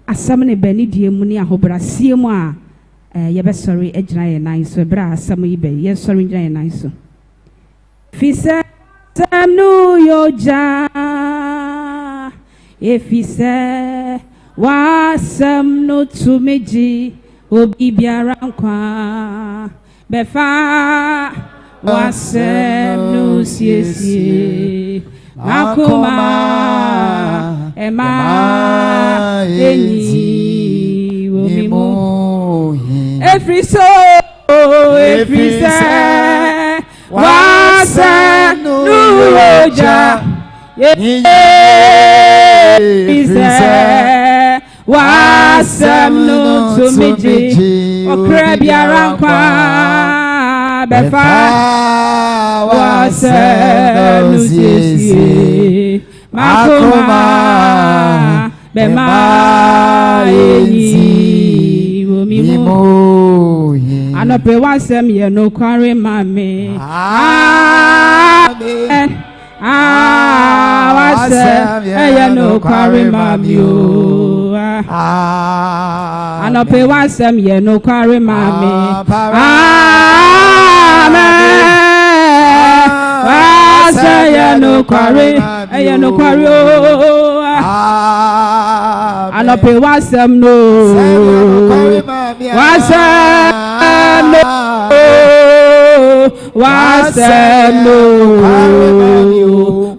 asam ne bani die mu ne ahobrasie mu a yebesori agina ye nan so bra asam yi be ye sori agina ye nan so fisa samnu yoja efise wasam no tumeji obi biara nkwa befa wasam no siesie akoma ema eni omimu efriso efrise wasam no yoja efrise wasam no tumeji okra biara nkwa befa wasam no siesie makoma bema eni omimu anope wasam ye no kware mame amen wasam ye no kware mame o anope wasam ye no kware mame amen wasam ye no kware o anope wasam no wasam no wasam no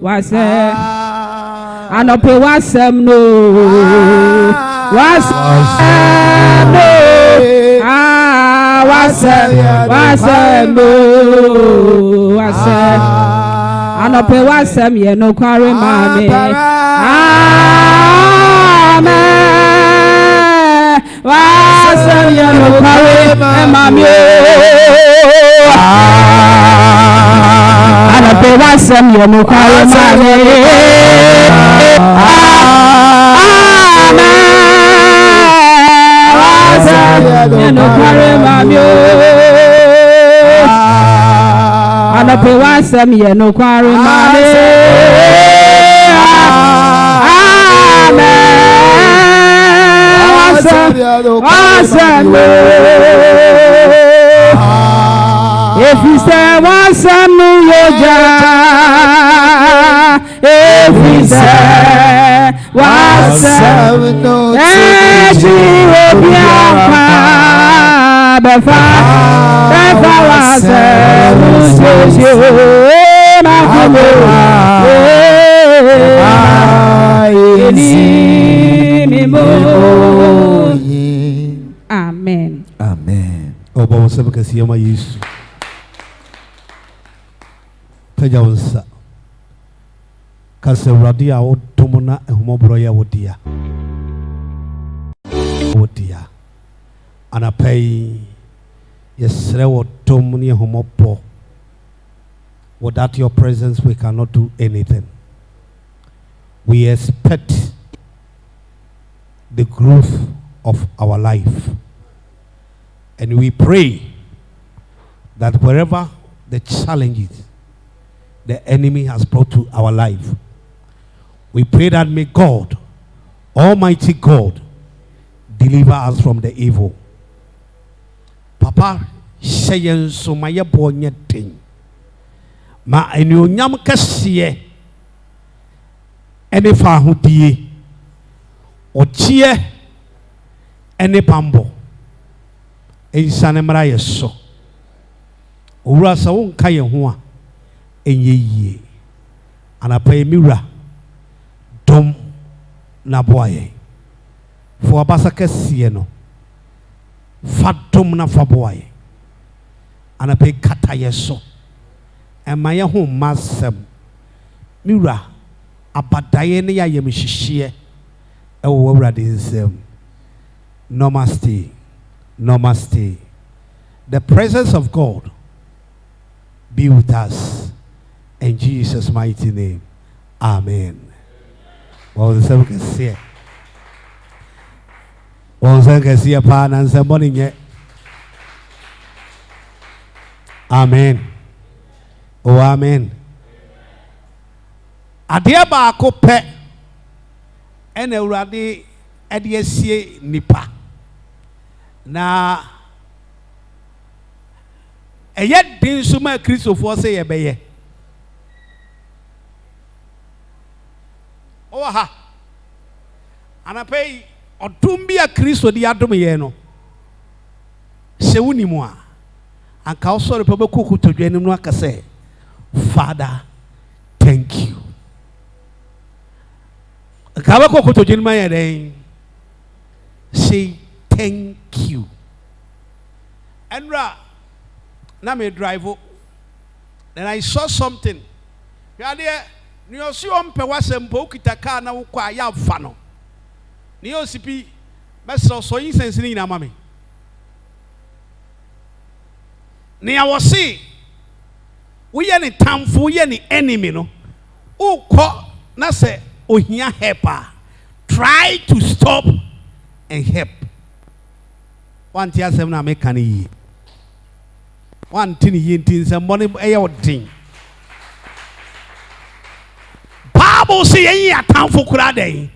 wasam anope wasam no wasam no wasam no wasam anope wasam ye no kware mame amen wasam ye no kware mame anope wasam ye no kware mame amen wasam ye no kware mame anope wasam ye no kware mame amen wasam if you say wasam yoja if you say wasam obianka befa wasam amen amen obo sebeka siyama yesu pejaunsa kasewradia otomona ehumobro ya wodia anapei yesre wotom ni ehumopo. Without your presence we cannot do anything. We expect the growth of our life, and we pray that wherever the challenges the enemy has brought to our life, we pray that may God, Almighty God, deliver us from the evil. Papa, shayen so maya bonye ting ma enyonyam kasiye ene fa hodie ochie ene pambo ensane mra yeso owura sa won ka ye ho a enye yie anapa emiwura dom na boaye fo abasa kasiye no fatom na faboaye anapa kata yeso emaye ho masem miwura abadaye ne ya yemhihie ewo awurade nsem. Namaste, namaste. The presence of God be with us in Jesus' mighty name. Amen. Well, the seven can see it. Well, the can see a pan and somebody yet. Amen. Oh, amen. Adia ba ko pe ene urade Ediesie nipa. Na eye din suma Christopher say yebeye. Oh ha. Anapei odumbi a Christo di adom ye no. Se woni mu a anka osore pe bekoku todwanim no aka say, Father, thank you. Anka bekoku todwanim aye den. Say thank you. Enra na me drive. Then I saw something. Ya there ni osi ompe wasempo okita car na wokwa ya fa no. Ni osipi meso so yin sense ni na mame. Ni awosi wo ye ni tamfo wo ye ni enemy no. Ukọ na se ohia helper. Try to stop and help. One tia sem na make yi. One tin yi tin sem money e odin. Bible say yen atamfo kura den.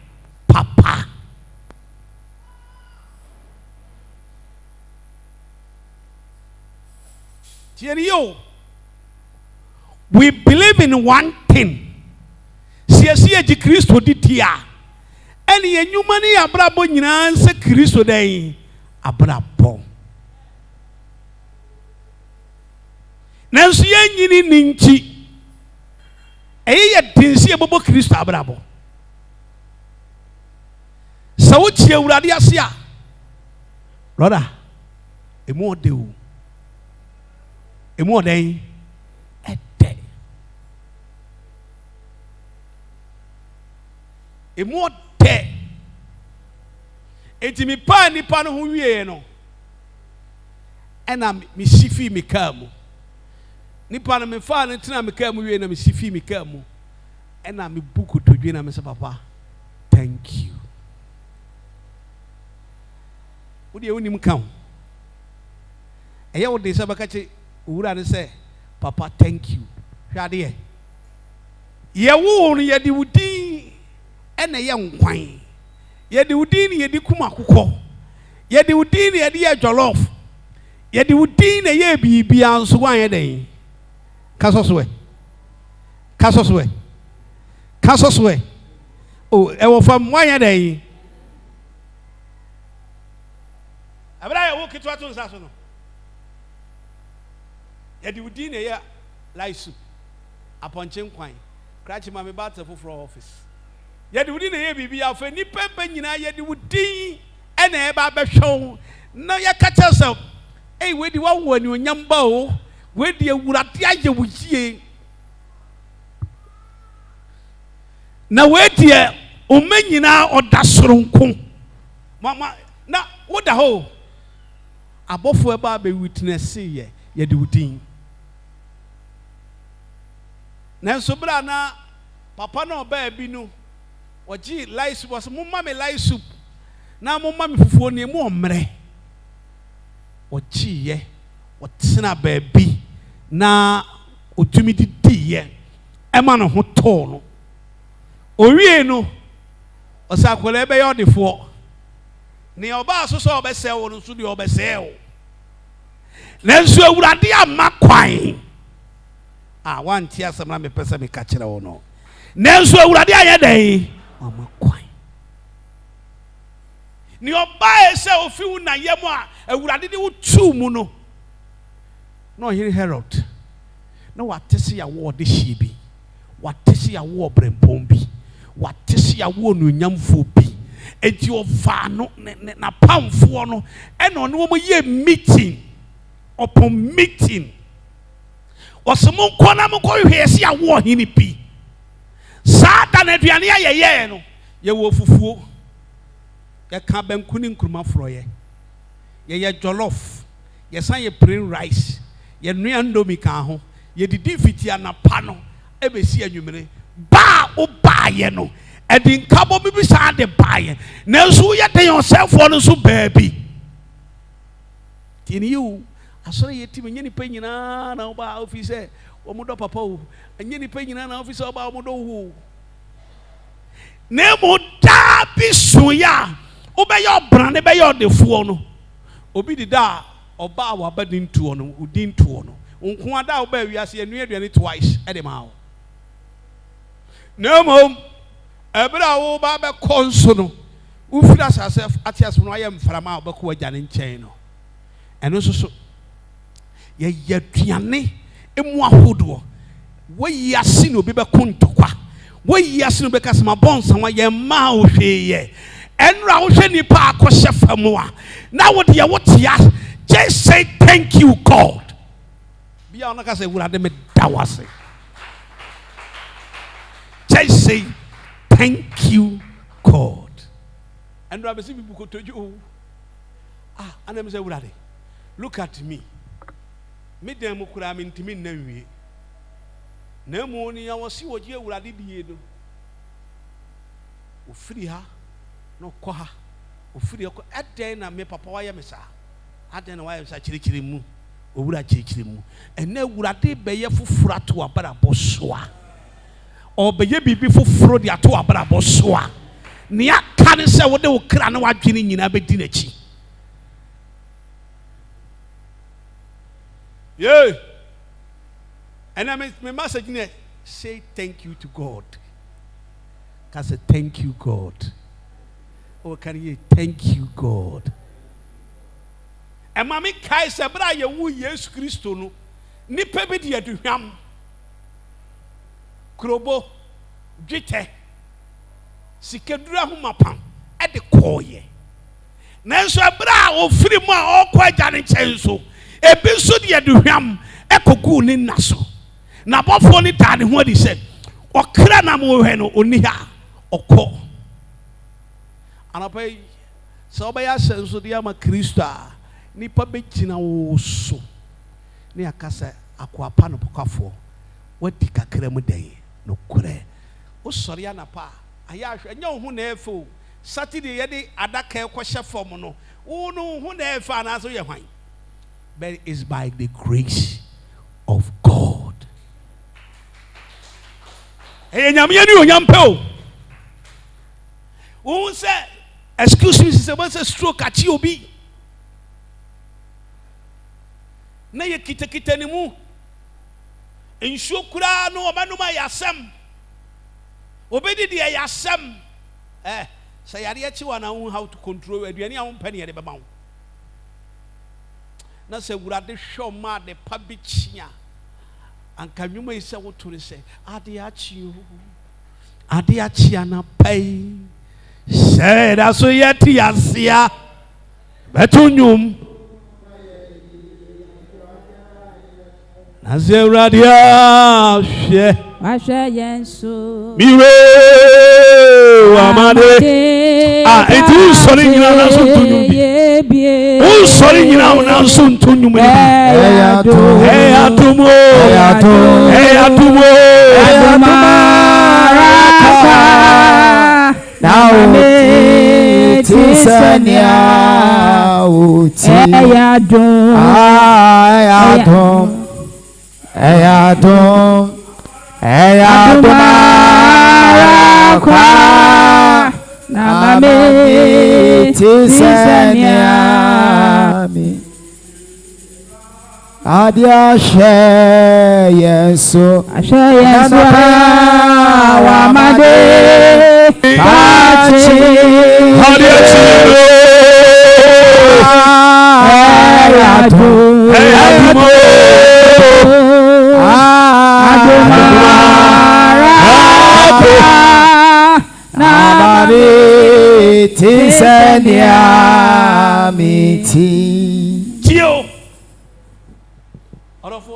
Papa. Tienio. We believe in one thing. Siasia ji Kristo ditia. Eni enyuma ni abrabo nyina nse Kristo den abrabo. Nanso yenyini ninchi. Eye dinsi ebobo Kristo abrabo. Sawo tie Awurade ase a. Brother, emu ode o. Emu oden ede. Emu ode. Enti mi pa nipa no ho wie no. Ena mi sifi mi kamu. Nipa no me fa no tina me kamu wie na mi sifi mi kamu. Ena mi buku todwe na me se papa, thank you. Odi e wonim kan. Eye wo de se baka che owura ne se papa thank you. Hwade ye. Ye wo no ye di wudin ena ye nkwan. Ye di wudin ye di kuma kokọ. Ye di wudin ye di ye jollof. Ye di wudin ye bibia nso wan ye den. Kasoswe. Kasoswe. Kasoswe. Oh, e wo fam wan ye den. Abra ye wo kitwa to nsaso no. Ye di wudin ye laisu. Aponche nkwan. Krachi ma me bata foforo office. Ye di wudin ye bibia afa ni pempe nyina ye di wudin ena e ba behwon na ye ka chese eh we di wa wo ani onyam ba o we di Awurade aye wo yie na we di o manyina odasoronko mama na wo da ho abofo e ba be witness ye di wudin na so bra na papa na oba bi no oji lice was mumma me lice soup na mumma me fufuo ne mu omre oji ye otsena ba bi na otumi didi ye ema no ho to no owie no osakwole be ye odefo ne oba so so obese wo no so de obese wo na nso Awurade amakwan wan tia samra me pesa me ka kire wo no na nso Awurade aye den amakwan ni oba ese ofi wu na yemu a Awurade de wo tu mu no no here Herod no watese ya wo de hie bi watese ya wo brempon bi watese ya wo no nyamfo bi enti ofa no na pamfo no e no no mo ye meeting upon meeting osemo ko na mo ko hwese ya wo hini bi sada na aduane ayeye no ye wo fufuo ye ka banku ni nkuruma froye ye jollof ye san ye plain rice ye nua ndomi ka ho ye didi fiti anapa no ebesi anwumere ba o ba ye no edi nkabo bibi sa de ba ye na nso ye den yourself no so baabi tini you asore ye timi nyeni pa nyina na oba office o mo do papa o nyeni pa nyina na office oba o mo do ho na mo da bi so ya Obeyo brand beyo de fuo no. Obi di da oba wa ba din tuo no, udin tuo no. Unko ada oba wiase enu aduane twice e de ma wo. Na mom ebra wo ba be konso no. Ufira sase atias no ayem frama obekọ agane nchen no. Eno so ye yaduane emu ahodo. Wo yase no bi be kontokwa. Wo yase no be kasema bonsa wa ye ma wo hweye. Enra wo hwe nipa akọhye famu a. Na wo de wo tia. Just say thank you God. Bia ona ka say wurade me dawase. Just say thank you God. And I see people go to you. And I'm saying, look at me. Me dem kura me ntimi na wie. Na mo ni ya wasi wo je wurade bie do. Ofiri ha no kọ ha. Ofiri ko eden na me papa wa ye me sa. Aden na wa ye sa chirikiri mu. Owura chirikiri mu. Ene wurade be ye fufura to abara bosoa. Obeye bibi fufuro di ato abara bosoa. Ni aka ne se wo de wo kra na wadwene nyina be di nachi. Yeah. And I mean, my message is say thank you to God. Can say thank you God. Oh, can you thank you God? And mami kai se bra ye wu Yesu Kristo no. Ni pebi di aduhwam. Krobo dwete. Sikedura ho mapam e de koye. Nanso bra ofiri mu a okọ agane chenso. Ebi so de aduhwam e kogu ni naso. Na bofo ni ta ne ho adi se okra na mo hwe no oni ha okọ. Anapai so ba ya senso de ama Kristo a nipa begina wo so. Ne akasa akwapa no pokafo. Wadi kakra mu dai no kure. O sori anapa aya hwe nya ho na efo. Saturday yede adaka e kwhye fom no. Wo no ho na efa na so ye hwan. But it's by the grace of God. Hey, who said, excuse me, sister, what's a stroke at you be? Na ye kita ni mu. Insho kura no manuma yasem. Obedi di yasem. Say yari achi wana how to control aduani a penny e be ma. Na se wurade hwo ma de pabichia anka nwuma ise wotore se ade achi ana pai se da so yeti asia betunyum na se wurade ahwe yenso miwe amade enti sori nyina na so tunyum bi sori nyina na so tunyum ni atumo now tisania uti Adia Yesu wa made pachi Adia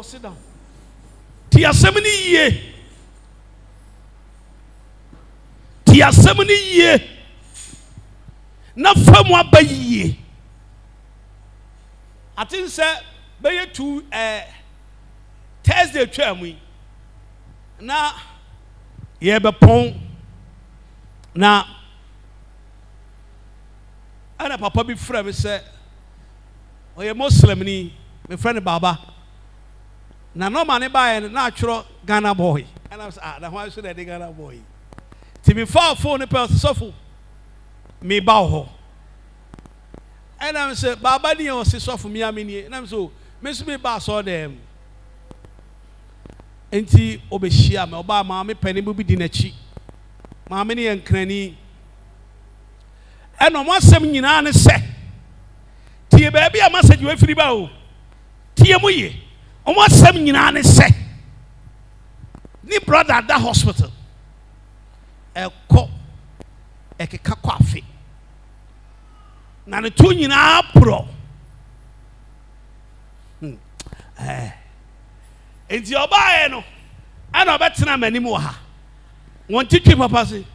sit down. Tia 70 years. Tia 70 years. Na famwa bayi. I think say bayi to Thursday twamwi. Na ye be pon na ana papa bi frɛ me sɛ ɔyɛ Muslim ni me friend Baba. Na no man buy na atworo Ghana boy. And I was na why should I Ghana boy? Ti me fall phone person so me ba ho. And I'm saying, Baba, you say so for me, I mean, and I'm so, Miss Me Bass or them. Enti obeshia me oba maame pani bu bi di nachi maame ne yankranni eno mo asem nyina ne se tie ba bia message we firi ba o tie mu ye o mo asem nyina ne se ni brother da hospital ekọ ekeka kwa afi na ne tu nyina pro enti obae no ana obetena mani mu ha won titwi papa se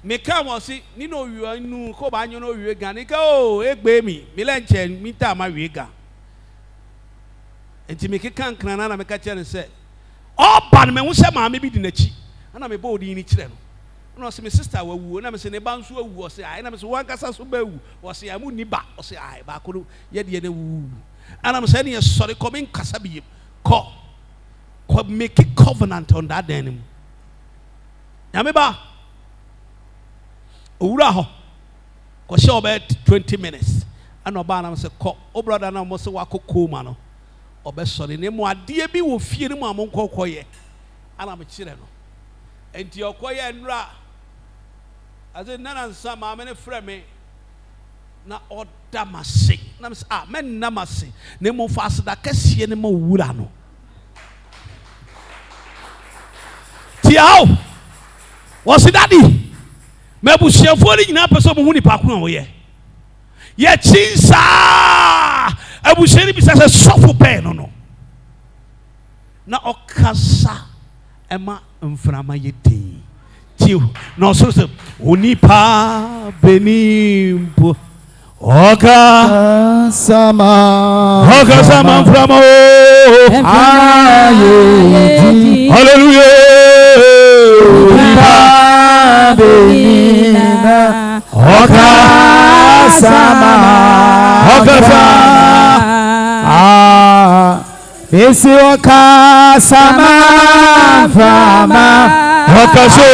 me ka mo se ni no wi nu ko ba nyo no wi ga ni ka o egbe mi le nche mi ta ma wi ga enti me keka nkran na me ka kire se oba no me hu se ma me bi di nachi ana me bo di ni kire no no se me sister wa wu na me se ne ba nso awu o se ai na me se wan kasa so ba wu o se amu ni ba o se ai ba ko ye de ne wu ana me se ne sorry come nkasa bi ko make a covenant on that denim. Yamiba Ura ho ko show about 20 minutes. And Obana say, "Oh brother, na mo se wako koma no. Obe sorry ne mo ade bi wo fie ne mo amon kokoye." Ana me kire no. Enti okoye nra. Aze nana nsa ma me ne frɛ me na oda mase. Na me say, "Ah, men na mase. Ne mo fa asda kɛsie ne mo wura no." Tiao was it daddy mebusiafo ni nyina pese mo hu ni pa ko wo ye chinsa abusiani bi sase sofo pe no na okasa ema mframa yete tio no so so onipa benimpo oka sama mframa hallelujah Okasama Esi okasama fama Okaso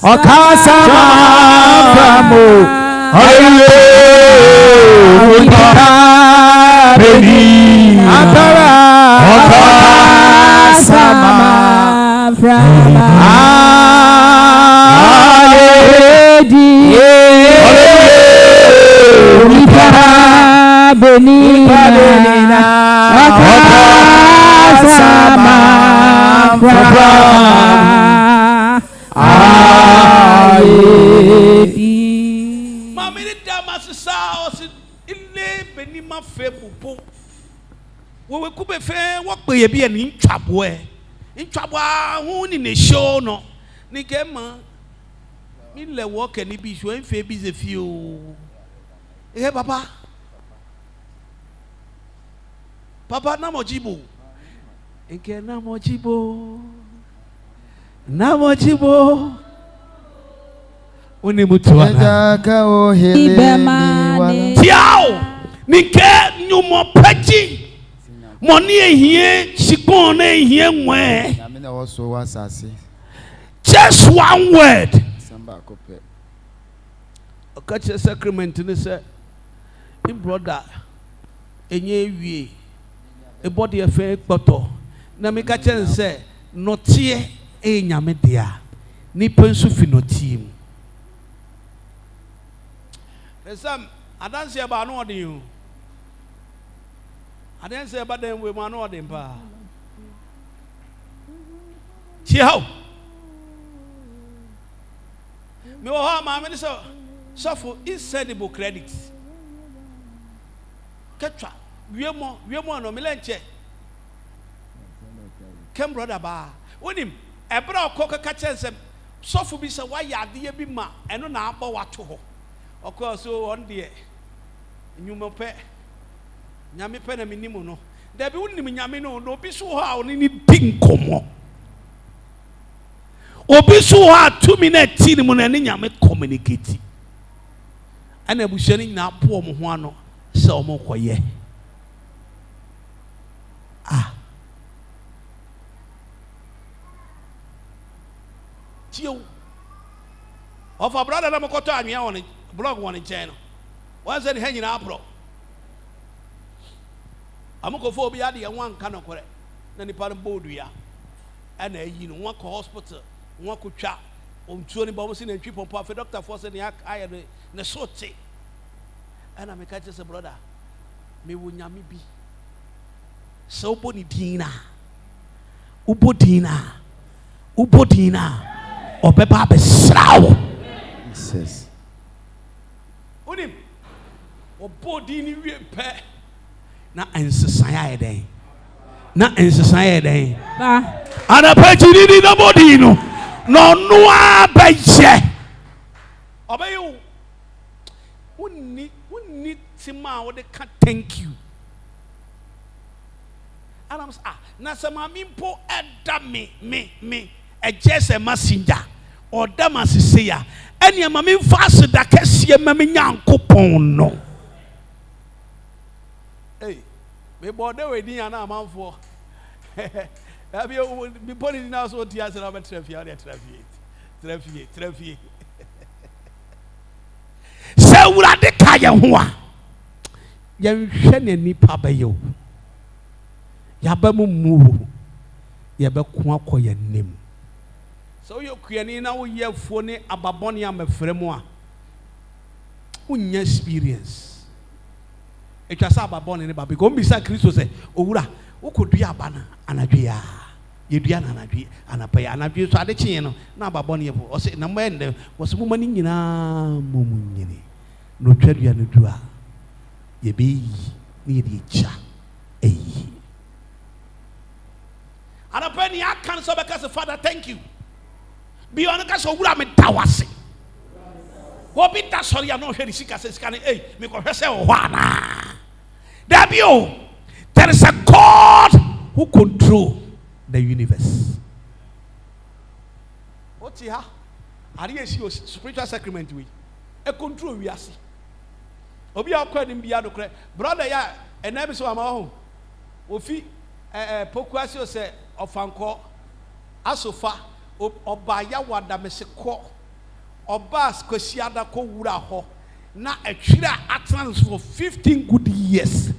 okasama famo hallelujah beni apara okasama fama Benina Okasama Mami ni damas sa osi ile benima fe bubu we kube fe wo pe ye bi ani ntwabo hu ni ne show no ni gema mi le wo ke ni bi so en fe bi ze fi o Papa namojibo. Nke namojibo. Uni mutu wana. Tiao. Nike nyumo peji. Moni ehie shikon ehie mwe. Just one word. Okache sacrament ni se. In brother. Enye wie. A body affair kpoto na me ka chen se notie e nyame dia ni pensu fi notie mu esam adanse ba no odin o adanse ba den we ma no odin pa chiao me wo ha ma me so sofo incredible credit ketwa wiemo no melenche kem brother ba wonim ebra okoko ka chensem sofo bi se wa yade bi ma eno na aba wato ho okọ so on de nyumo pe nyame pe na minimu no da bi wonim nyame no obi so ho a oni ni dinkomo obi so ho a 2 minutes ni mu na ni nyame communicate ana abushani nyina po mo ho ano se o mo koye Tio. Of a brother na mokoto anwia on blog one in channel. Once said hanging up bro. Amokophobia the one cannot correct. Then the pardon bodia. And one hospital, one could chat. 20 bombs in a trip on Puffy Doctor Force and the I and the sort. And I'm a catch as a brother. Me wunyami bi. So bonitina. Ubodina. Or Peppa Besraw. Jesus. Unim. Or Bodini pe. Na en society. Na en society. And a petty no bodino. No noa beje. Obey you. Need Tima or they can't thank you. And I'm na sama mimpo eda me a just a messenger or damasisia. Any a mammy fast da kesia mammy yankopon no. Hey, me border with the anna man for. Have you been putting in house what he has about Traffic. So would I declare who? You send any papa you. Yabamu move. Yabaquako your name. So you're creating now your phone ababonia me fremoa. Unya experience. It was ababon in the baby. Go beside Christo say, Ura, who could be a banner and a dia. You do an a pay and a view to the chino. Now babonia or say, no man was woman in Mumuni. No treasure no dua. Ye be need each a and a penny I can't so because the Father, thank you. Be on the castle of Ram Tawasi. What be that sorry? I'm not here to see us scanning. Hey, make herself one. There is a God who controls the universe. What's here? Are you a spiritual sacrament? We a control we are see. Obi akwa nim bia do kre brother ya enebe so ama ho ofi pokuasio se ofanko asofa oba ya wada meseko oba skwasiada ko wura ho na atwira atran for 15 good years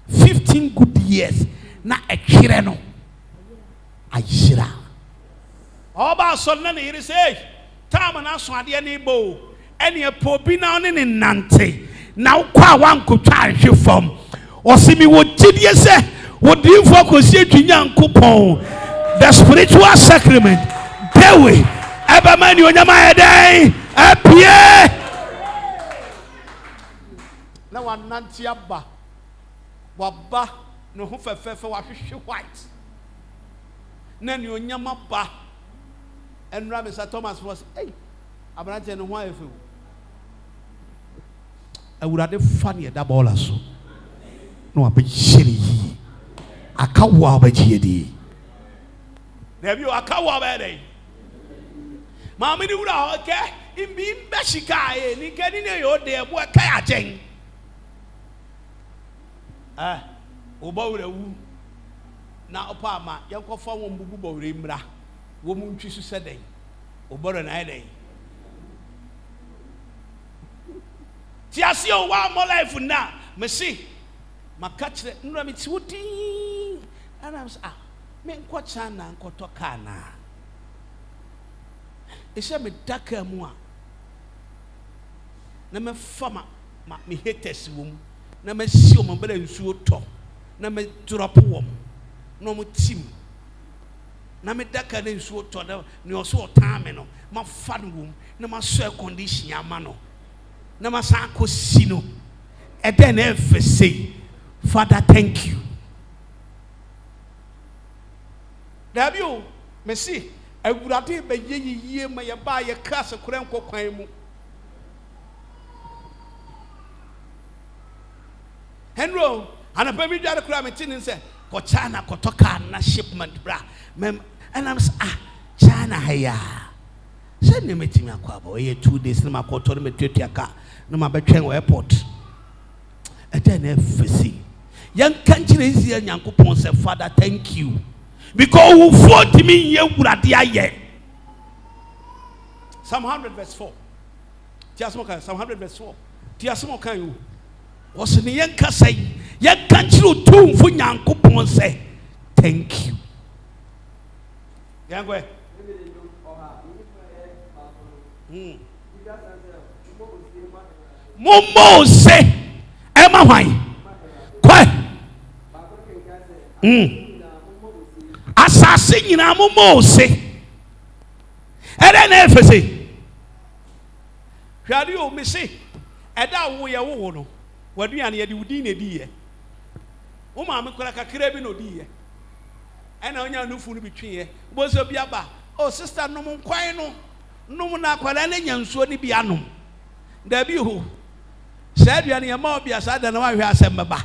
15 good years na atwire no ayira oba so na ne yiri say time na so ade ne bo ene pobi na ne nante now kwa wan ko twa hwe fam osimi wo gidie se wo dinfo akosie twinya nkopon the spiritual sacrament dewe eba mani onyama eden apie na wan nante aba waba no ho fefefe wa hwehwe white na ni onyama ba enra Mr. Thomas was hey abrante no ho ayefu awurade fane da bola so no abegyere yi akawo abagyedi na bi akawo abede maami ni wura oke imbi mbeshika e ni kani ne yo de ebo ka agen obawura wu na opa ma yankofa won bubu bawure mra wo mu ntwi su seden oboro na eden ti asi o wa mo life na me see makachre nura mi tiwudi ana me nko chana nko toka na ese me daka mu a na me fama me haters wom na me si o mo bela nsuo to na me drop wom no mo tim na me daka na nsuo to na ne oso time no ma fa no wom na ma so condition ama no na ma sa ko sino e den e say Father, thank you. Dabio, me see, I would have been ye my buy a class of Kuranko Kwaimu. Henro, and a baby jar of Cramatin and said, Kochana, Kotoka, na shipment, bra, mem, and I'm China, haya. Send me meeting a quabo, 2 days, no, my quarter, me 30 car, no, my between airport. A den FC. Young country is here, Yankopon said, Father, thank you. Because who fought me here would have yet. Psalm 100 verse 4. Tiasmo Psalm 100 verse 4. Tiasmo can you? Was in the Yanka say, Yan can't you too for Yankupon say, thank you. Yangwe. Momo say, Emma wine. Quite. Assassin in a momo say. And then ever say, Radio Missy, and that way a woman. What do you need to do? Dear, oh, mamma, like a crabby no dear. And I know food between you. Was a biaba. Oh, sister, no more quino. No more not quite any young swordly piano. There be who said you are near more be aside than I have said, Baba.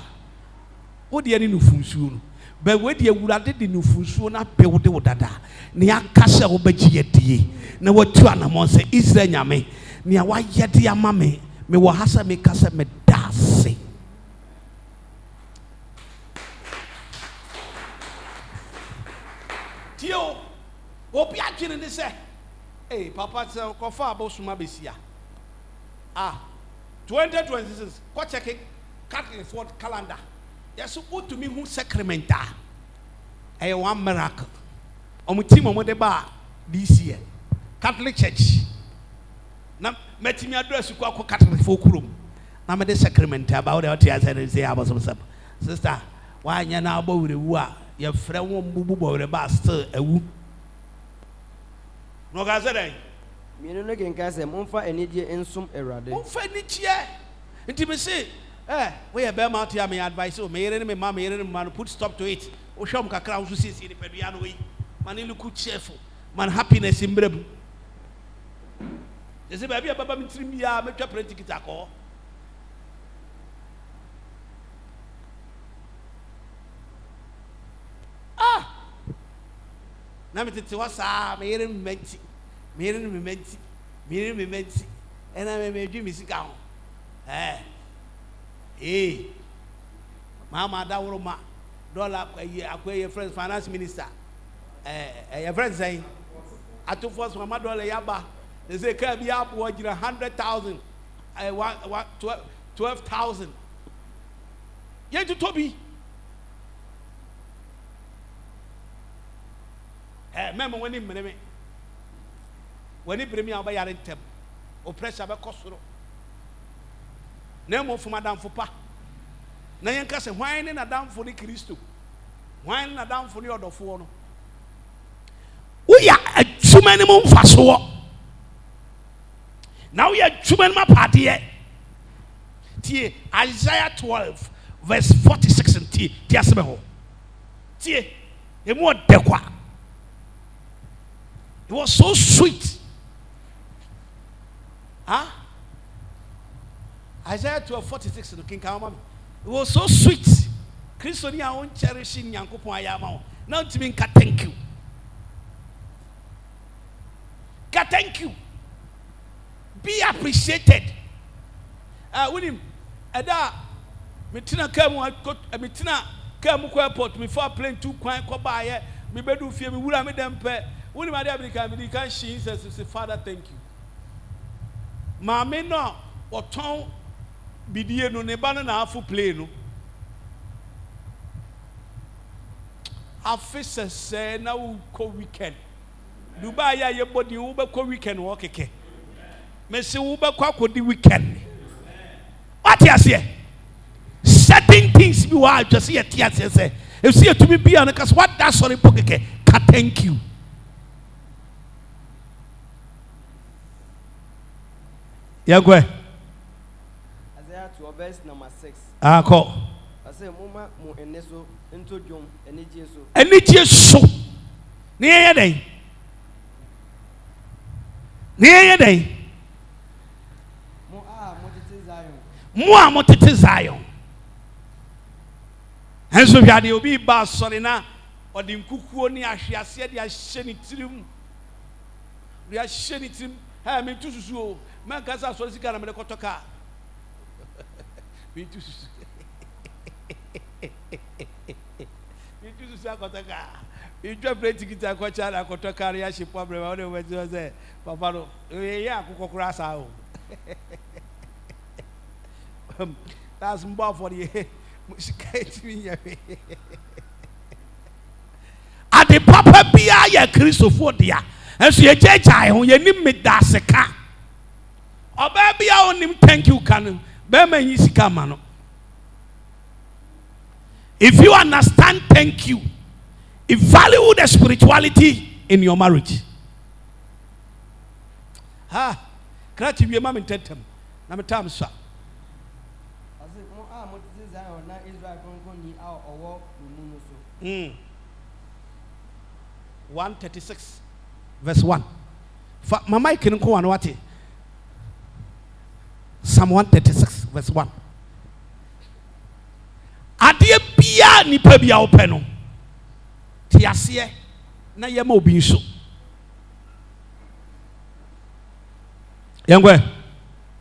What do you need to function? But what you would have did in Fusu not build the dada. Near Castle Begieti. No, what you are say is the yame. Near why yet dear mammy. Me wa hasa me kasa me dase. Tio, obi agene ne se. Hey, papa say ko fa abosuma besia. 2026. Ko check it. Catholic calendar. Yes, put to me who sacramenta. Hey, one miracle. Omutima mo de ba this year. Catholic Church. Na meti me address ko akọ Catholic folk room na me de sacrament about the what you say about some sister why nya na agba wurewu a ye frɛ wo mbubu bo wure ba still ewu no ga say den me no kenka say momfa enidie ensum Awurade momfa enidie nti me say we be ma to me advice o me yere ne me ma no put stop to it o hwam kakra wo so sisi ne pedua no we man look cheerful man happiness in brem. They say, baby, Baba, me trim ya, make your pretty kitako. Now me tell what's up, me hearing me menti, and I may do me sit down. Mama, that woman, dollar, acquire your friend's finance minister. Your friend saying, I took first my dollar yaba. They say, can be up 100,000, 12,000. Yet to Toby. Remember when he bring me out by your temple, or pressure by Costro. No more for Madame Fupa. Nayanka say, why ain't a down for the Christo? Why ain't a down for the other four? We are too many more for now we are human my party. Isaiah 12 verse 46 and Tiasmeho. Tie, a more dequa. It was so sweet. Isaiah 12:46 in the King Kamam. It was so sweet. Christonia won't cherishing Yankupo Ayamo. Now to mean thank you. God thank you. Be appreciated. William, Ada, Mitina came to airport before plane 2 coin cobaye. Me bedu fear me would have made them pay. William American, she says, Father, thank you. Mamma, no, or tongue be dear no nebana na half plane. Our faces say now co weekend. Dubai, your body over co weekend walk again. Messi Uber Quack the weekend. What you say? Certain things you are just here. Say, if see to me be on because what that's sorry poke. Thank you. Yeah, go ahead. Isaiah 12 verse number 6. Call. I say, Muma, mo eneso into John, enijeso. Enijeso. Near day. Near day. Moi motete Zion. And so you will be bas solina or the kuku ni ashiasia dia sheni trim. We are sheni trim. Hey, me too so. Man kasa so sika na me kotoka. Me too so. Me too so kotoka. You just play ticket and kocha na kotoka ya shi problem. What do you say? Papa no. We ya akukokura sa o. That's more for the at the papa bia ya Christopher dia enso ye chechai ho ye nim medaseka oba bia onim thank you kan be manyi sika ma no. If you understand thank you, value the spirituality in your marriage. Ha krati wie ma mentetem na metam sa 136 verse 1. Mama ikin ko wan wate. Psalm 136 verse 1. Ade bia nipa bia wo pe no. Ti ase na yema obi nso. Yengwe.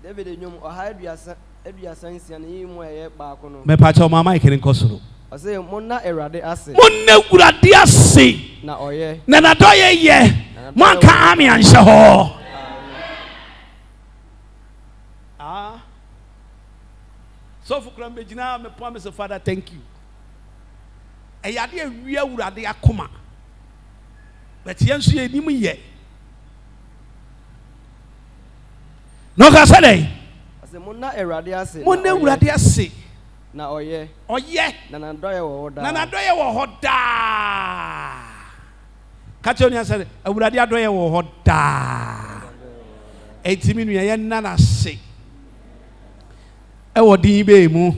David enyum oha aduasa nsia na yimu eye baako no. Me pa cha mama ikin ko soro. Ose monna Erade ase. Monna Urade ase. Na oye. Na na doye ye. Mo aka ami anhye ho. Ah. So for kram begina me promise Father thank you. Eyade awie Urade akoma. But yenso ye nim ye. No ka say dey. Ase monna Erade ase. Monna Urade ase. Na oye. Oye. Na na doye wo hoda. Na na doye wo hoda. Kacho ni ase Urade adoye wo hoda. Etimi nua ye na na se. E wo din be mu.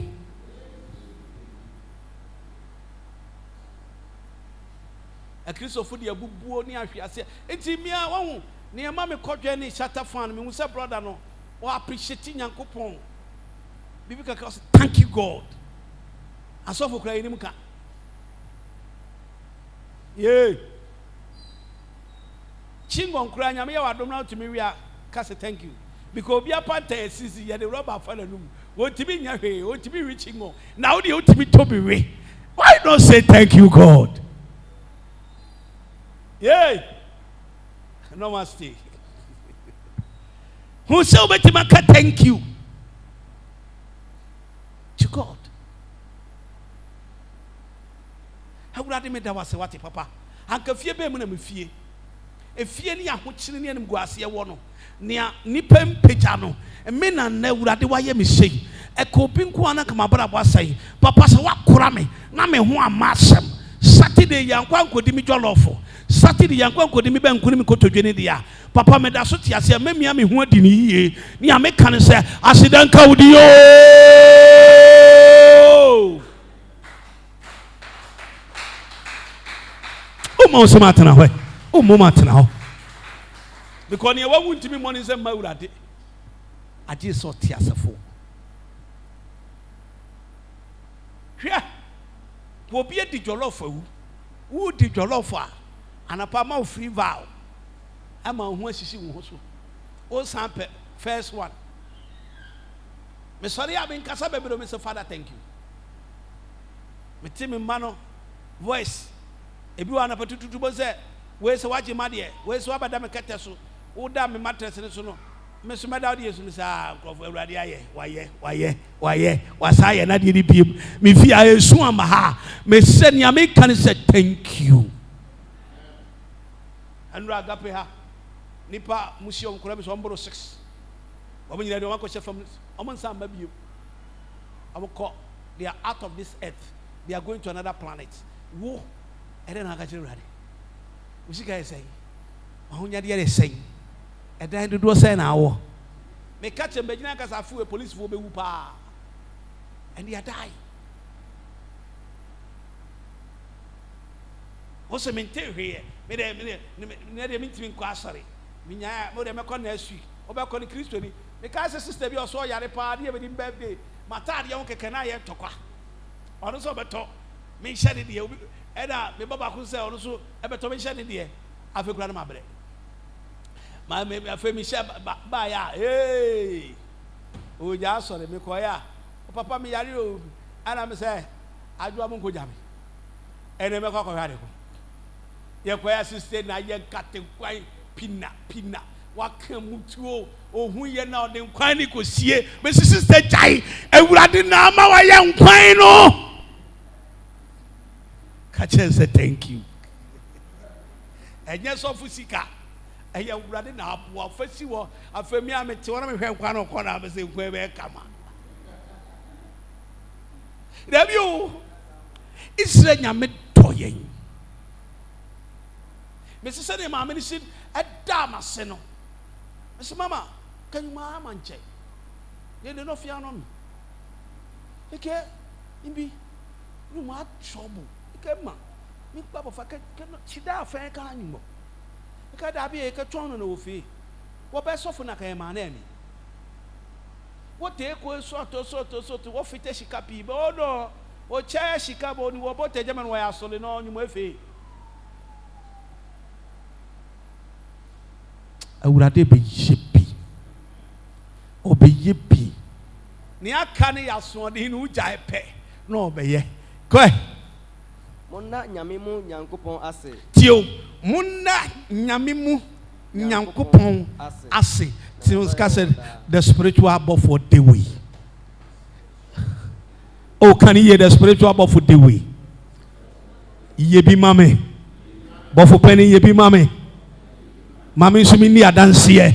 A Christopher de abubuo ni ahwiase. Etimi a wo ne ma me kodwe ni shatter fan me hu se brother no. Wo appreciate Nyankopon. Bibi kaka say thank you God. Asofo kra yinim ka. Yeah. Chingon kra nyame ya wadom na utimi wi a ka say thank you. Because obi apanta esisi ye the rubber fall anum. Wo timi nya hwe, wo timi wi chingon. Na wo de wo timi to be we. Why don't say thank you God? Yeah. Namaste. Who say obetima ka thank you? To God. How would I make that was what papa? Anka fie be mu na me fie. E fie ni ahokyere ni anim guase wo no. Nia nipa mpagya no. Me na na Awurade wa ye me sei. E ko bi nko ana kama bra bo asai. Papa se wakora me na me ho amasem. Saturday yankwa nkodi mi jolofo. Saturday yankwa nkodi mi bankuni mi kotodwe ni dia. Papa me da so ti ase me mia me ho adi ni yie. Ni a me kan se asidanka wudi yo. Matana way. Matana ho. Because you won't to me money say Mawurade. I just saw Tiasafo. Hwɛ. Wo bia di jollof wu. Wo di jollof a. Anapa free vow. Ama ho asisi wo so. O sample first one. Me sorry abin kasa bebero me say Father thank you. Me timi mano voice ebi wa na patututu bo se we se waje made we se wabada me kete so wo da me mattress ne so no me so meda de yesu me sa krofo Awurade aye waye wasaye na de biem me fi ayesu ama ha me se nia me kan say thank you anru agape ha nipa museum kura me so mboro 6 omo nyina de won ko from omo nsa ma biem omo ko they are out of this earth, they are going to another planet. Wo I don't know how to ready. What you guys say? Mahunya dia say. I don't do say now. Me catch him, but you know, because I feel a police will be whoopa, and they are die. Also, maintain here. Me de meet me sorry. Minya, more than me con next week. Oba con Christo ni. Me cause sister be also yare party even in birthday. Matadi yonke kana ye tokwa. Ono so beto. Me share the Eda me baba ku say ono so e beto me share the afi kura na mabre. Ma me afi me share ba ya. Hey. O ja sorry me ko ya. Papa me yare o. Ana me say adwa mo ko jame. Ene me ko ko yare ko. Ye ko ya sister na ye kate kwai pina waka mutuo ohu ye na ode nkwan ni kosie me sister jai ewurade na ma wa ye nkwan no ka chen say thank you enye so fusika eye ewurade na aboa fasi wo afami amete wona me hwe nkwan no ko na me say nkwan be kama Rabio Israel nyame toyen me say say ma me sit edama se no me say mama can you ma manche ye no fia no eke imbi no ma trouble eke ma mi papa fa ke chida fa ka anyumo eke da bi eke twon no ofi wo be sofo na kan ma na mi wo te ko soto wo fite shika pi be odo o che shika bo ni wo bote jama no ya sole no anyumo efe awurade be yebi obeye bi ni aka ne yaso de ni uja epe no obeye ko Monna nyame mu nyankopon ase. Tio monna nyame mu nyankopon ase. Tio said the spiritual buff for the way. Oh, can you hear the spiritual buff for the way? Yebi mame. Buff penny yebi mame. Mami sumi ni adansiye.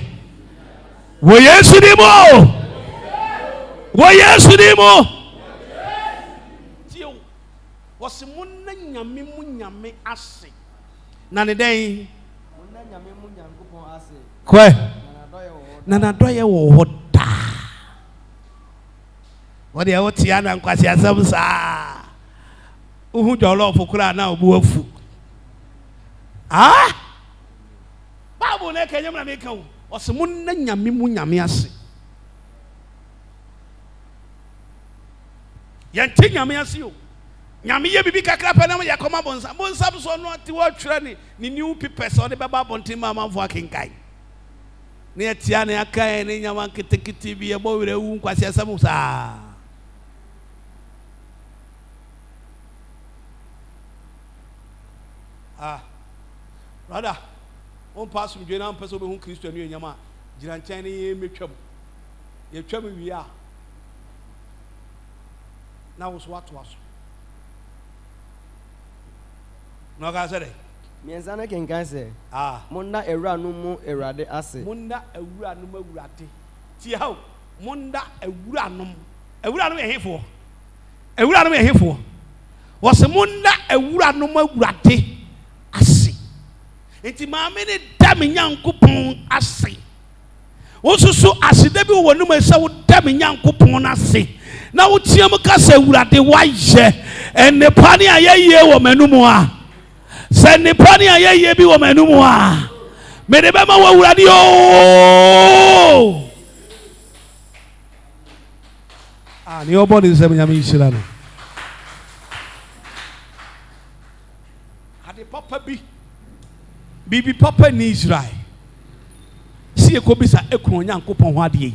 Wo Yesu dimo. Wo Yesu dimo. Tio was munna nyame mu nyame ase. Na ne den. Munna nyame mu nyankopon ase. Kwe. Na na doye wo hoda. What dey what ya na nkwasi asem sa. Uhu jolo fukura na obu afu. Ah? Bible na kenyam na meka wo. Ose munna nyame mu nyame ase. Yante nyame ase yo. Nyame ye bibi kakra pa na ye koma bonsa. Bonsa so no ati wo twere ni new papers o de beba bontin mama fo akenkai. Ne atia na akai ne nyama ketekete bi e bo were wu nkwasi asem sa. Ah. Brother, on pass from Jena person be hu Kristo anu nyama. Gira nchen ne ye metwam. Ye twam wi a. Na wo so wato aso. No ga say. Mienza na kenkan se. Ah. Monna ewura no mu ewurade ase. Monna ewura no mu ewurade. Ti ha. Monna ewura no. Ewura no ye hefo. Ewura no ye hefo. Wo se monna ewura no mu ewurade ase. Enti maame ne da me nyankopon ase. Wo susu asede bi wo no mu ese wo da me nyankopon na ase. Na wo tiam ka se ewurade wa ye. Enepa ne ayeye wo manumu a. Se nipa ni ayeye bi wo manumu a me de be ma wo wurade o ni obodi se nyame yishira no ade papa bibi papa ni Israel si eko bisa ekun Nyankopon ho ade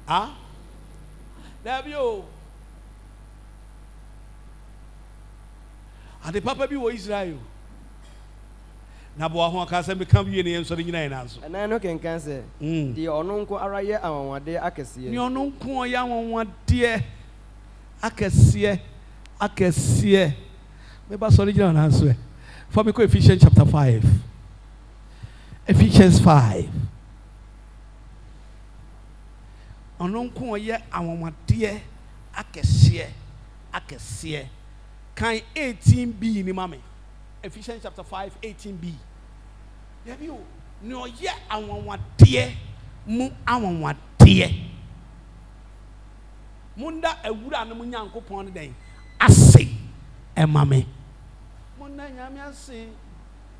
ah dabi o ade papa bi wo Israel na bo ho aka se me kan wie ne enso de nyina ina so na no kenkan se di ono nko ara ye awonwade akese ni ono nko ya awonwade akese me ba so de nyina na so for me ko Ephesians chapter 5 Ephesians 5 ono nko ye awonwade akese kan 18b ni mame Ephesians chapter 5 18b yabi o ni o ye awonwade mu awonwade munda ewura no mu Nyankopon ne den ase e mame munda nyame ase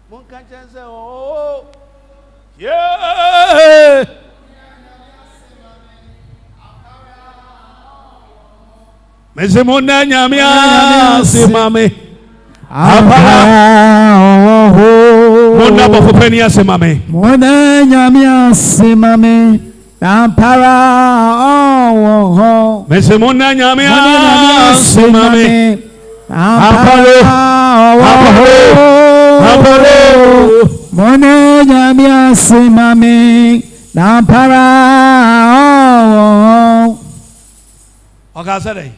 mon kan chense o yeah Mese munda nyame ase mame apa munda bofo pani ase mame munda nyame ase mame ampara oh Mese munda nyame ase mame ampara oh Mone nyamia simame nampara. Okay, say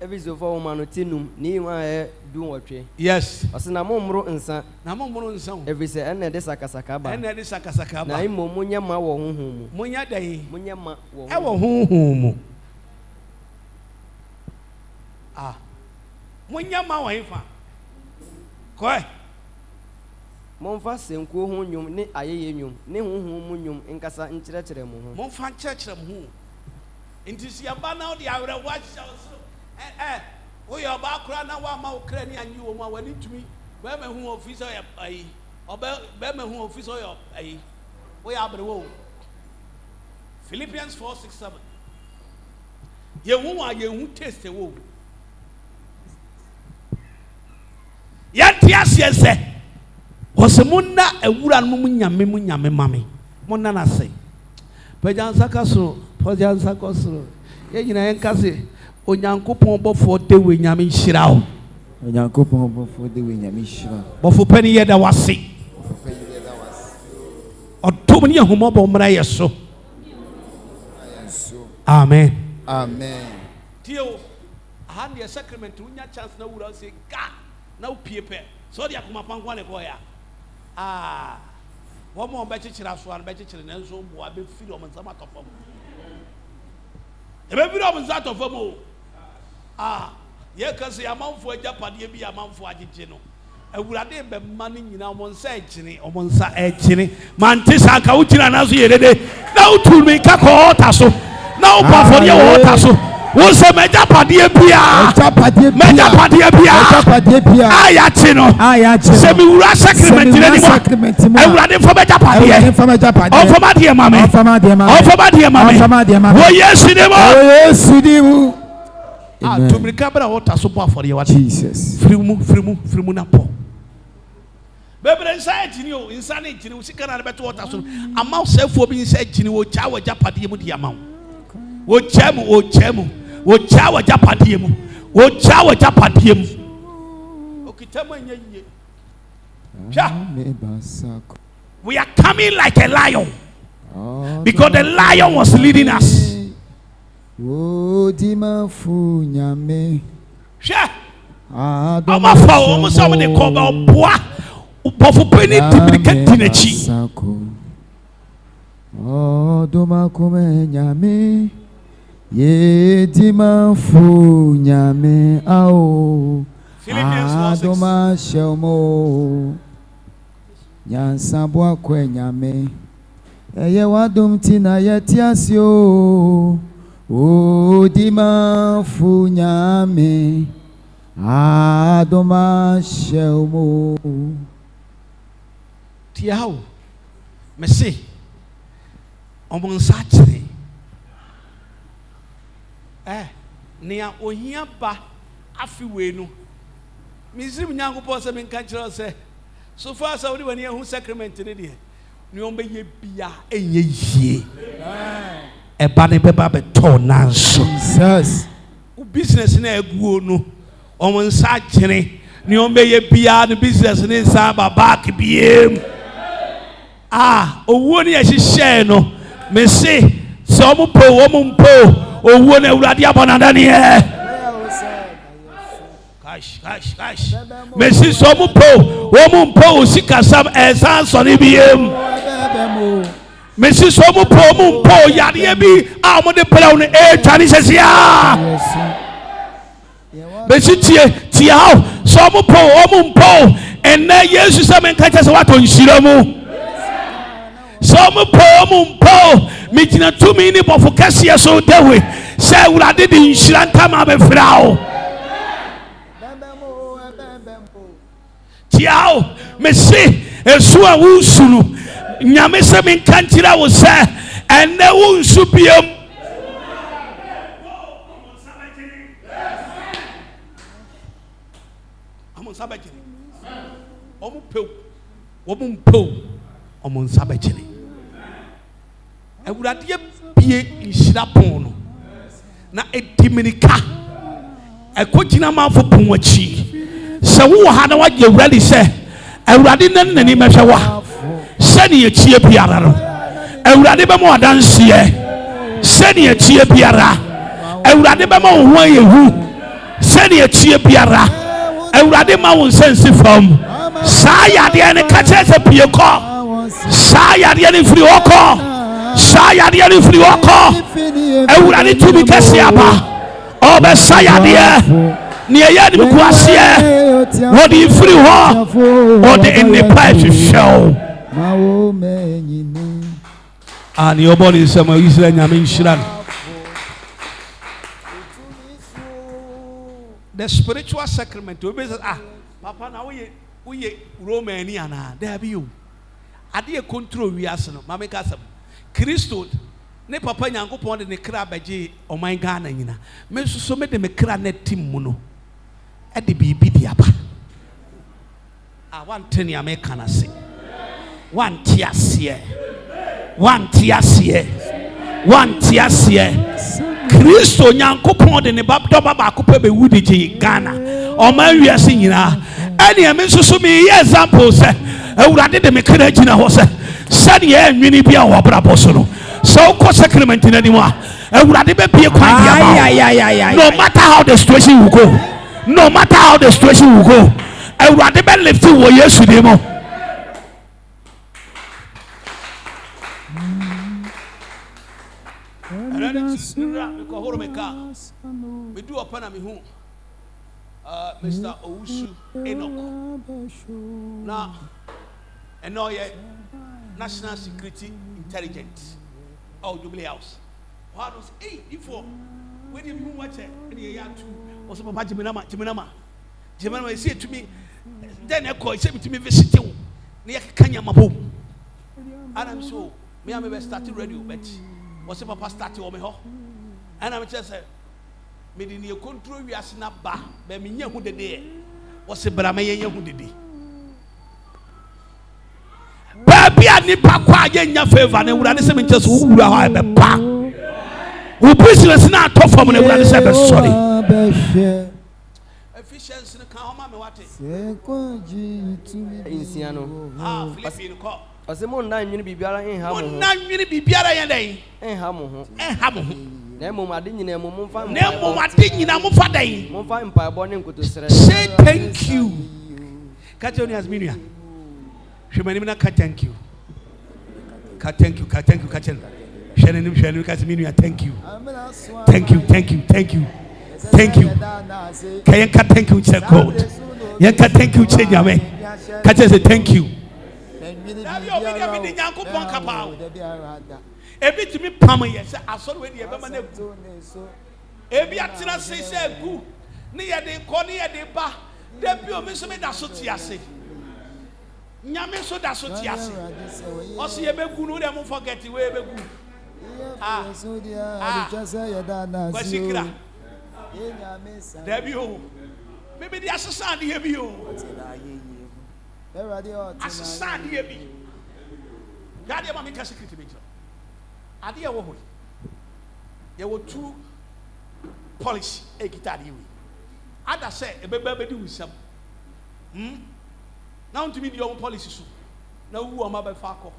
every so far woman tinum ni wa do watwe. yes. Asina mo mro nsa. Na mo mro nsa. Every say ene de sakasaka ba. Ene de sakasaka ba. Na imo munya ma wo honhom mu. Munya dai. Munya ma wo. E wo honhom mu. Ah. Munya ma wo hefa. Koi. Momfa senkuo ho nwum ne ayeye nwum ne honhom mu nwum nkasa nkyerɛkyerɛ mo ho. Momfa nkyerɛkyerɛ mo ho. Nti si aba na odi awre wa so. We are back na wa ma okra ni anyi wo ma wani tumi be me hu officer ya ayi obe be me hu officer ya ayi we abre wo Philippians 4:6-7 ye hu taste wo yanti asiese osemunna ewura no mu nyame mame monna na se pajansa kaso ye nyina en kase Onyankopon bofo de we nyame hira o. Onyankopon bofo de we nyame hira. Bofo pani ye da wase. Otom ni ahomo bo mra ye so. Amen. Amen. Tio ahand ye sacrament unya chance na wura say ga na upiepe. So dia kuma pankwa ne ko ya. Wo mo be chichira so an be chichire na nso bo abe firi o mzama tofam. Ebe firi o mzama tofam o. Ye kasi amanfo ajapade bi amanfo agege no awurade be mane nyina mo nsa agene o mo nsa agene mante saka wutina na so yedede na utumi ka ko ota so na upafori wo ota so wo se majapade bia aya chi no se mi wura sacrament ni mo awurade fo majapade o fo mame wo yesu ni mo to me cabra water so for your Jesus. Frimu na po. Baby inside you, inside you, can I better water so a mouse self for being said, you will chow japadium the amount. Wo chemu, wo chow japadium, wo chow japadium. Okay, tell me, we are coming like a lion because the lion was leading us. O dima fu nyame sha ama fa o mo so de ko ba boa bofo pani tibika tinachi o doma kuma nyame ye dima fu nyame ao doma shelmo nyansa bo akwa nyame eye wadom tina yetiasio O dima funyame adoma shelmo tiao mesi omon sachire nia ohia ba afiwe no mizim nyankopɔ sɛ menka kyerɛ sɛ so far so wode wani ahu sacrament ne de ne ombe ye bia enye yie Ebane beba be to nanso. Jesus. Business na eguo no. Omo nsa gyene. Ne ombe ye bia no business ne nsa ba back biem. Owo ne ye hye no. Me se so omo mpo owo na awurade abonada ne e. Cash. Me se so omo mpo osikasam ensa so ne biem. Messi so mo po yade bi a mo de pela no twani sesia Messi tie how so mo po and na yesu se men ka tese wato nhira mu so mo po me gina tumi ni bofo kase so dewe se awurade de nhira ntama be frao tie how Messi esu a wusunu nyame se men kantira wo se ene wo nsu biem amon sabajini omu peu omon sabajini awurade bie nhira pon no na edimirika ekogina manfo pon wachi se wo ha na wa awurade se awurade nan nani mehwe wa Send ye cheer piara. Ewurade be mo adanse. Send ye cheer piara. Ewurade be mo ho yehu. Send ye cheer piara. Ewurade ma won sense from. Sa yade ne kache se pie ko. Sa yade ne firi oko. Sa yade ne firi oko. Ewurade tu bi kese aba. Obe sa yade. Near Yadi Kuasia, what do you free war? Or the in the pipe show? And your body is some Israel. I mean, the spiritual sacrament. Papa, now we Romanian, there be you. I dear control we ask no, Mamma Casam. Christo, ne papa nyango pon de kra baje o man Ghana nyina. Me so me de me kra na tim mu no. E de bibi di aba. One ten ya me kana se. One tiasie. One tiasie. One tiasie. Christo nyango pon de ne babdo baba ko pe be wudi je Ghana. O man wiase nyina. Ene me so me example se. Ewurade de me kra gina ho se. Sani ye nwini bia wo brabo so no. So called sacrament in anymore. No matter how the situation will go, no matter how the situation will go, I would rather be lifting what you should do. We do a panami who Mr. Owusu Enoch. Now, and now yet national security intelligence. Oh, Jubilee House. What was 8 before? When you watch it, and you had to also Papa Jiminama. Jiminama said to me, then I called to me visiting near Kenya Mabu. And I'm so, me, I'm starting radio, but was a Papa starting on me ho. And I'm just saying, me in your control, we are snap bar, but me who the day was a Bramaya who the day. Baby, I need Papa in your favor, and would understand just who are the back. Who business not tough for me, would sorry. Efficiency in the car, what is Insiano? Ah, Philippine call. As a moon 9 minute be better in Hamu, 9 minute be better in day, and Hamu, and Hamu. Nemo, I didn't know Mumfa, Nemo, I didn't know Mumfa day. Mumfa Empire Bonnie could say thank you. Catch has been. Thank you. Thank you. Thank you. Shannon, thank you. Thank you. Thank you. Thank you. Thank you. Kayanka, thank you, God. Yanka, thank you, Chenyame. Kacha say thank you. Every to me, Pama, yes, I saw where the Abamane. Every Atina says, Goo, near the corner, the bar, the pure Mississippi, that's what you say. Nyame so da so tiase. O se yebe gunu dem forget we yebe gu. Kwasikira. Debi o. Maybe the assassin dey bi o. Assassin dey bi. God dey ma me ka secret be. Ade e wo ho. Ye wo two polish e kita dey we. Ada say e be be di wisam. Now to me the own policy so. Now who am I by Farco?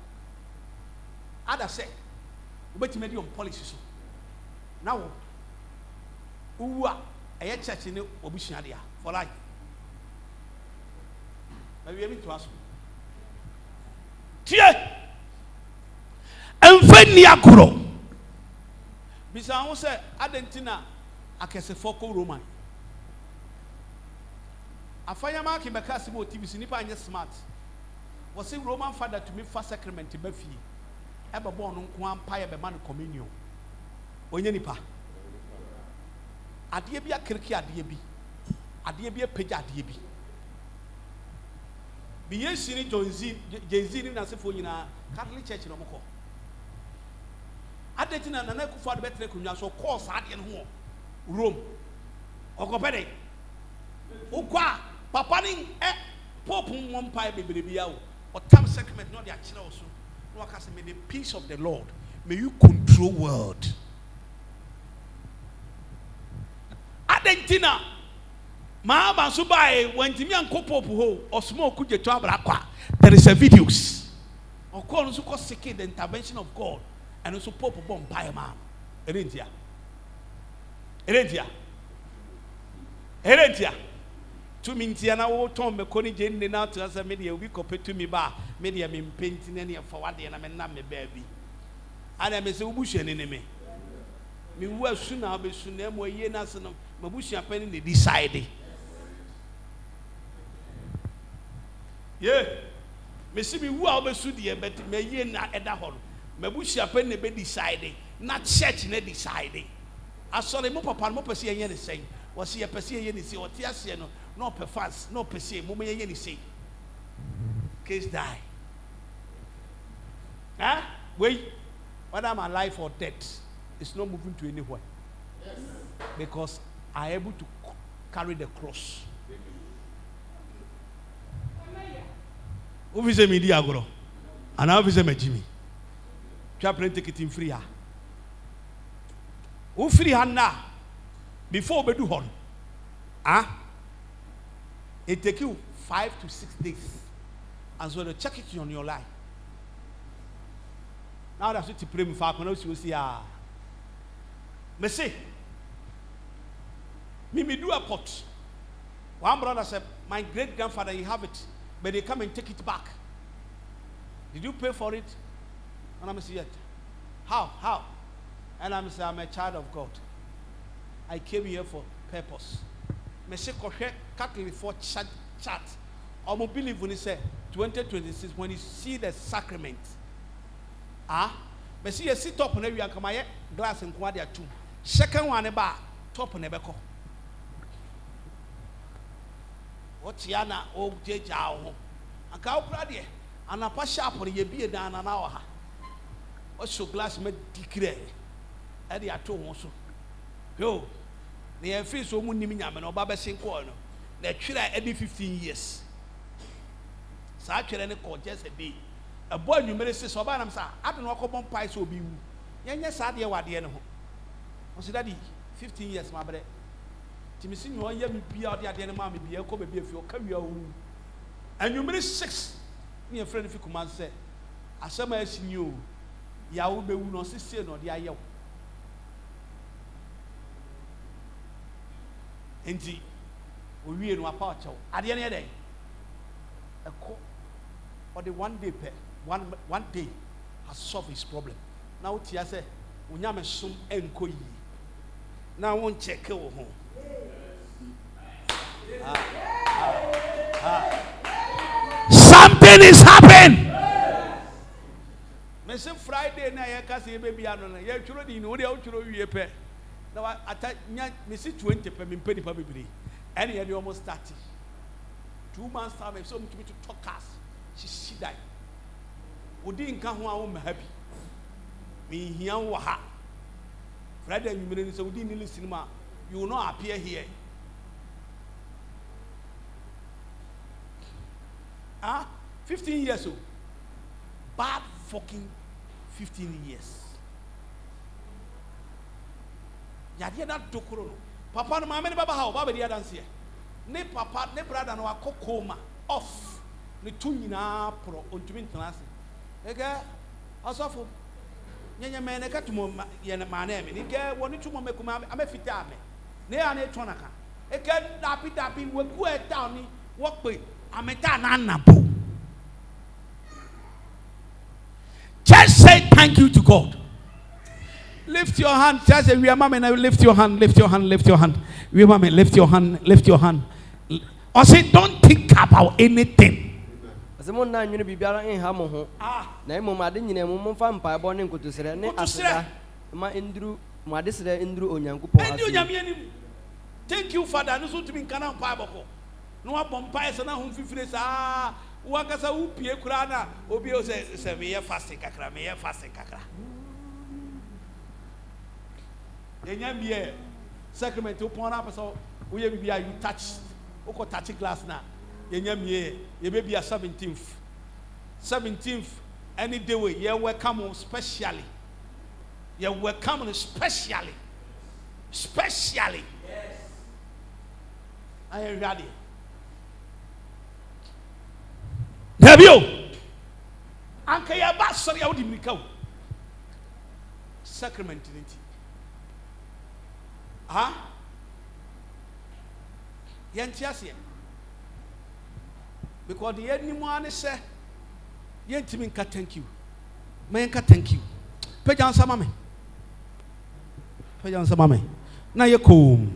Ada say, we bet me the own policy so. Now who are a church in the Obishadia for life? Maybe we to ask. Tie. Enfeni akuro. Bisa won say Argentina akese foko Roman. Afayama ki bekasi mo TV nipa anye smart. Was a Roman father to me first sacrament be fi. Ebe born nko ampa ye be man communion. Onye nipa. Ade bi akriki ade bi. Ade bi apagya ade bi. Bi Yesu ni Jay-Z ni na sefo nyina Catholic Church no moko. Ade tina na kufu ade betre kunwa so course ade no ho. Rome. Okopede. Ukwa papa ni pope one pie baby biya or time sacrament not the actual also. No I can say may the peace of the Lord may you control world. Argentina Mahama Subai when Timian Kopopo or smoke could you to Abrakwa. There is a videos. Of course, also seeking the intervention of God, and also Pope bomb by a man. Erentia. To me, Tiana, what Tom McConny Jane now to us a media week of to me bar, media mean painting any for what the enemy name baby. And I may say, Bush an enemy. Me was soon I'll be soon, them were ye national, Mabushi penny they decided. Yeah, me see me who I'll be soon, but may ye not at that hall. Mabushi penny be decided, not church ne decided. I saw the mop upon Mopasi and Yenny saying, was he a Pessia Yenny say, or Tiasiano, no per fast, no per se, Mumma Yenny say. Case die. Huh? Wait, whether I'm alive or dead, it's not moving to anywhere. Yes. Because I am able to carry the cross. Who visit me, Diagoro? And I'll visit me, Jimmy. Chaplain take it in free. Who free hand now? Before we do hon. It take you 5 to 6 days. And so they check it on your life. Now that's what you pray me for. I know you will see. Me say, me do a pot. One brother said, my great grandfather, you have it, but they come and take it back. Did you pay for it? And I'm saying, how? And I'm saying, I'm a child of God. I came here for purpose. Me say, calculate for chat. I believe when he said 2026, when you see the sacrament. Me see you sit up on every and come glass and quadia too. Second one about top on the beko. What's Yana old Jao? A cow crady, and a pass up on your beard down an hour. Also, glass made decree. Eddie at home also. Yo, they have faced so many Minyaman or Baba St. Corno. They try every 15 years. Such a call just a day. A boy you may say, so I don't know how pies will be. Yes, I dear what the end. Was it 15 years, my brother? Timothy, you are young, be out there, the mammy, be a copy if you come your own. And you may 6. Me a friend if you command say, as some as you, Yahoo be not sister nor the Ayo. Indeed, we are no apart. At the end of the day, a call or the one day has solved his problem. Now, Tia say, Unyama sum enkoyi. Now, won't check home. Something is happening. Me say Friday na ye ka say baby ano ye tworo di no de tworo wie pe. Na ata me say 20 pe me pedi pa bibiri. And ye dey almost 30. 2 months time so me to talk us. She died. Odi nka ho a wo ma happy. Me hia wo ha. Friday you me say odi ni cinema. You will not appear here. 15 years old. Bad fucking 15 years. Yadia that dokoro. Papa no mama ni baba how baba dia dance here. Ne papa ne brother no akokoma off. Ne tu nyina pro ontumi ntena ase. Ege asofo nyanya me ne katumo ye na ma na me. Ege woni tumo mekuma amefita ame. Ne ya na etonaka. Ege dapi wegu e town ni wokpe ameta na napo. Just say thank you to God. Lift your hand. Just say, we are mama. Lift your hand. Lift your hand. Lift your hand. We are mama. Lift your hand. Lift your hand. Or say, don't think about anything. Thank you, Father. No so to be kana mpaeboko. No abompae se na ho fifire sa. Wakasa upie kura na obi o se me ye fasting kakra, me ye fasting kakra. Yenya biye sacrament upon up so we bibia you touch oko touch glass na. Yenya biye ye be bia 17th any day we ye welcome specially. You welcome specially. Yes. Are you ready? anka ya ba sori ya wodi mirika wo sacrament nti yentiase because the enemy ane say yentimi nka thank you me nka thank you peja nsama me na ye kom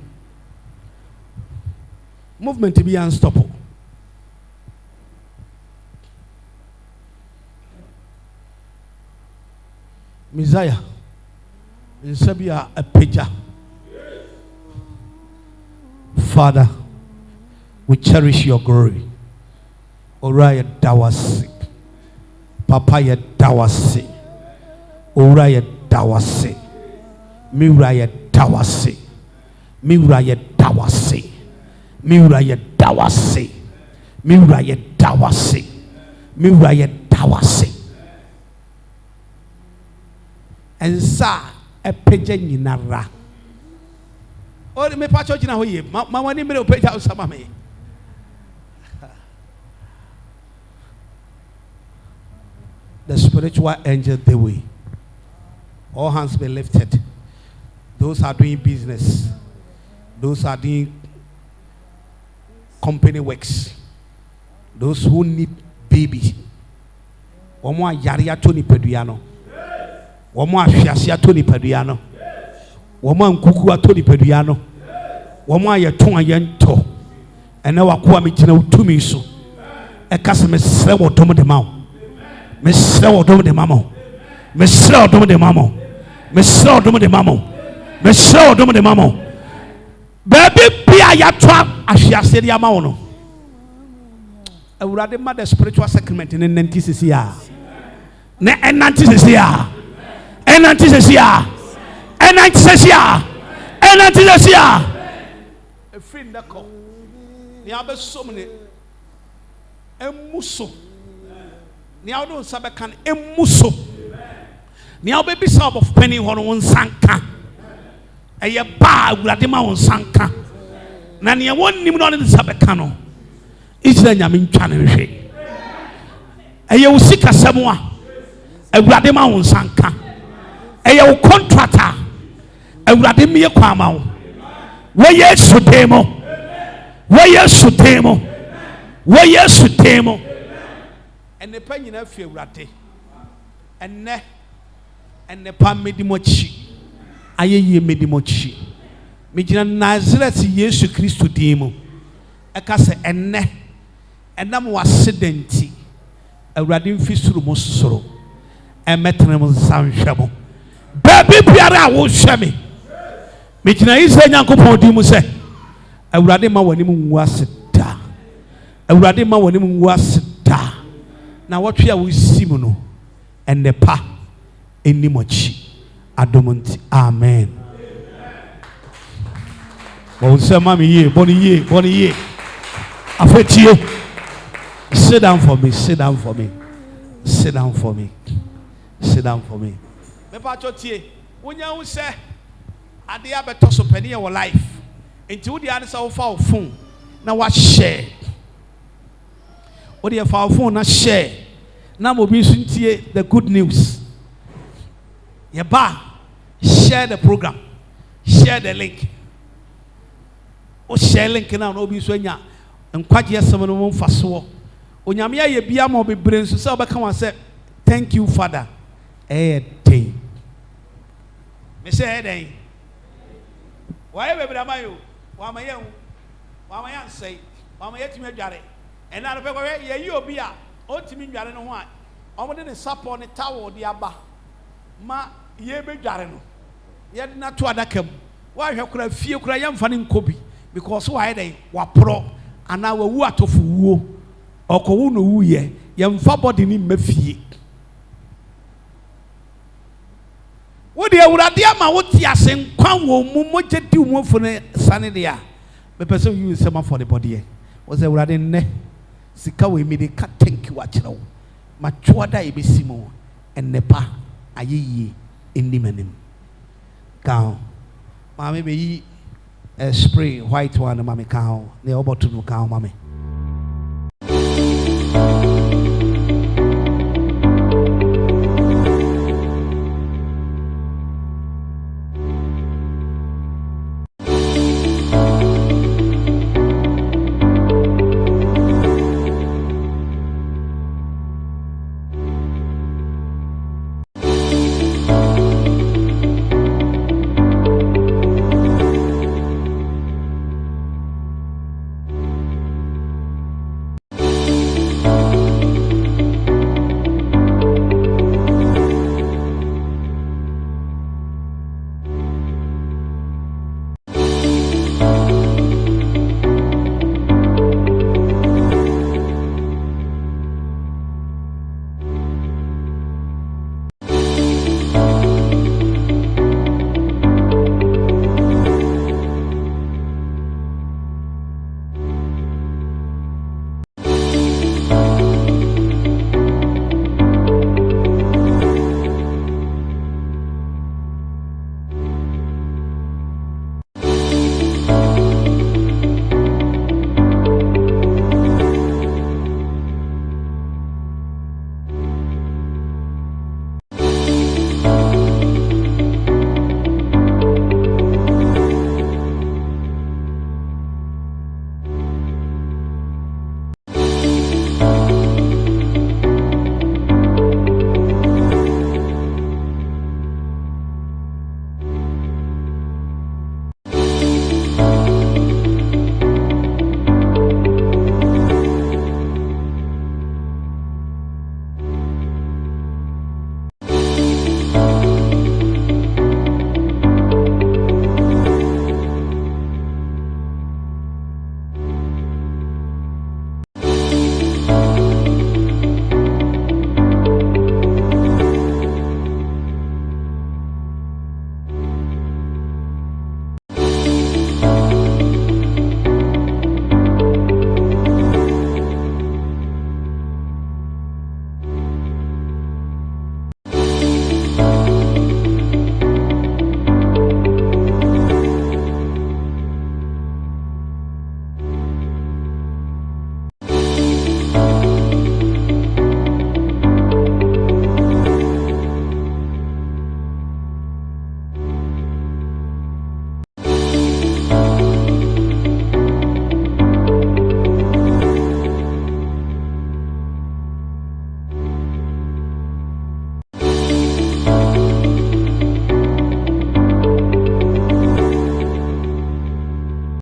movement be unstoppable. Messiah in Sabia a peja. Father, we cherish your glory. Oraya dawasi. Papaya dawasi. Oraya dawasi. Miraya dawasi. Miraya dawasi. Miraya dawasi. Miraya dawasi. Miraya dawasi. And sa a peja nyinara. Oh, me pa church na ho ye. Ma wani me peja usama me. The spiritual angel the way. All hands be lifted. Those are doing business. Those are doing company works. Those who need baby. Omo ayare ato ni peduano. Omo ahwiase ato ni peduano. Omo ankuku ato ni peduano. Omo ayeton ayento. Ene wakoa me gina utumi so. E kase me sre wodom de mawo. Me sre wodom de mamo. Me sre wodom de mamo. Me sre wodom de mamo. Me sre wodom de mamo. Baby bia ya twa ahwiase de amawo no. Awurade ma the spiritual sacrament in nantis ya. Ne nantis ya. Nantis ya. Nantis ya. Nantis ya. E friend da ko. Ni abesom ne emuso. Ni awdo sabe kan emuso. Ni awbe bisa of penny hono wonsanka. Eye ba awurade ma wonsanka. Na ne wonnim no ne sabe kan no. Israel nyame ntwa ne hwe. Eye wo sika semo a awurade ma wonsanka. Eye wo contractor awurade me kwa ma wo. Wo Yesu demo. Wo Yesu demo. Wo Yesu demo. Ene pa nyina fi awurade. Ene pa medimochi. Ayeye medimochi. Me gina Nazareth Yesu Kristo demo. Eka se ene enam wasedenti awurade mfi suru mo soro emetrem sanhwemo baby biara wo hweme me gina Israel nyankopon di mu se awurade ma wani mu nwu aseda awurade ma wani mu nwu aseda na wotwe a wo simu no enepa enimochi adomonti amen bo se mami ye boni ye afetie. Sit down for me. Sit down for me. Sit down for me. Sit down for me. Me pa chotie. Wonya hu se ade abeto so pani your life. Enti wo di ane sa wo fa wo phone na wa share. Wo di fa wo phone na share. Na mo bi suntie the good news. Ye ba share the program. Share the link. O share link na no bi so anya nkwaje asem no mo mfaso. Onyame aye bia ma obebre nso se obeka wan se thank you father den me say den why bebre amayo wa ma yan say wa ma yetimi adware en na pe ko ye yi obi a o timi ndware no ho a omo de ne support ne towel de aba ma ye be dware no ye de na to adakam wa hwe kura fie kura ye mfa ne nkobi because why den wa pro ana wa wu atofu wuo okowu no wuye yemfa body ni mafie wo de awurade ama wo ti asenkwa wo mu mogedi wo fo ne sane de a me person you sema for the body e wo se awurade ne sika we me de ka thank you akire wo ma twoda e besimo ennepa ayeye ennimanim ka ma me be yi spray white one ma me ka ho ne obotu no ka ho ma me